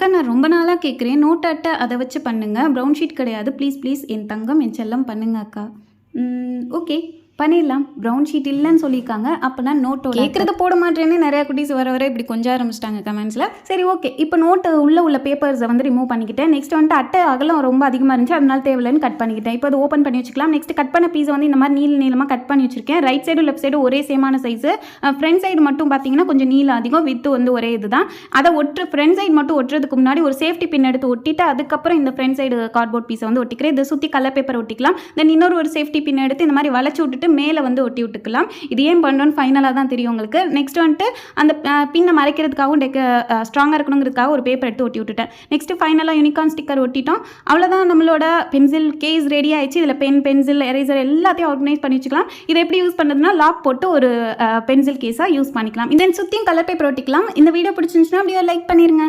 அக்கா நான் ரொம்ப நாளாக கேட்குறேன், நோட் அட்டை அதை வச்சு பண்ணுங்க, ப்ரௌன் ஷீட் கிடையாது, ப்ளீஸ் ப்ளீஸ் என் தங்கம் என் செல்லம் பண்ணுங்க அக்கா. ஓகே பண்ணிடலாம். ப்ரௌன் ஷீட் இல்லைன்னு சொல்லியிருக்காங்க, அப்போனா நோட்டோட கேட்குறத போட மாட்டேன்னு நிறையா குட்டீஸ் வர இப்படி கொஞ்சம் ஆரம்பிச்சிட்டாங்க கமெண்ட்ஸில். சரி ஓகே, இப்போ நோட்டு உள்ள பேப்பர்ஸை வந்து ரிமூவ் பண்ணிக்கிட்டேன். நெக்ஸ்ட் வந்துட்டு அட்டை அகலம் ரொம்ப அதிகமாக இருந்துச்சு, அதனால தேவையில்லைன்னு கட் பண்ணிக்கிட்டேன். இப்போ அது ஓப்பன் பண்ணி வச்சுக்கலாம். நெக்ஸ்ட் கட் பண்ண பீஸை வந்து இந்த மாதிரி நீளமாக கட் பண்ணி வச்சிருக்கேன். ரைட் சைடு லெஃப்ட் சைடு ஒரே சேமான சைஸு. ஃப்ரண்ட் சைடு மட்டும் பார்த்தீங்கன்னா கொஞ்சம் நீளம் அதிகம், வித்து வந்து ஒரே இதுதான். அதை ஃப்ரண்ட் சைடு மட்டும் ஒட்டுறதுக்கு முன்னாடி ஒரு சேஃப்டி பின் எடுத்து ஒட்டிட்டு அதுக்கப்புறம் இந்த ஃப்ரண்ட் சைடு கார்ட்போர்ட் பீஸை வந்து ஒட்டிக்கிறேன். இதை சுற்றி கலர் பேப்பர் ஒட்டிக்கலாம். தென் இன்னொரு சேஃப்டி பின் எடுத்து இந்த மாதிரி வளைச்சு விட்டுட்டு மேலே வந்து ஒட்டி விட்டுக்கலாம். இது ஏன் பண்ணுறோன்னு ஃபைனலாக தான் தெரியும் உங்களுக்கு. நெக்ஸ்ட் வந்துட்டு அந்த பின்னை மறைக்கிறதுக்காகவும் ஸ்ட்ராங்காக இருக்கணுங்கிறதுக்காக ஒரு பேப்பர் எடுத்து ஒட்டி விட்டுட்டேன். நெக்ஸ்ட் ஃபைனலாக யூனிகார்ன் ஸ்டிக்கர் ஒட்டிட்டோம். அவ்வளோதான், நம்மளோட பென்சில் கேஸ் ரெடி ஆயிடுச்சு. இதில் பென்சில், எரேசர் எல்லாத்தையும் ஆர்கனைஸ் பண்ணி வச்சுக்கலாம். இதை எப்படி யூஸ் பண்ணுறதுனா லாக் போட்டு ஒரு பென்சில் கேஸாக யூஸ் பண்ணிக்கலாம். இதன் சுற்றியும் கலர் பேப்பர் ஒட்டிக்கலாம். இந்த வீடியோ பிடிச்சிருந்துச்சுன்னா அப்படியே லைக் பண்ணிடுங்க.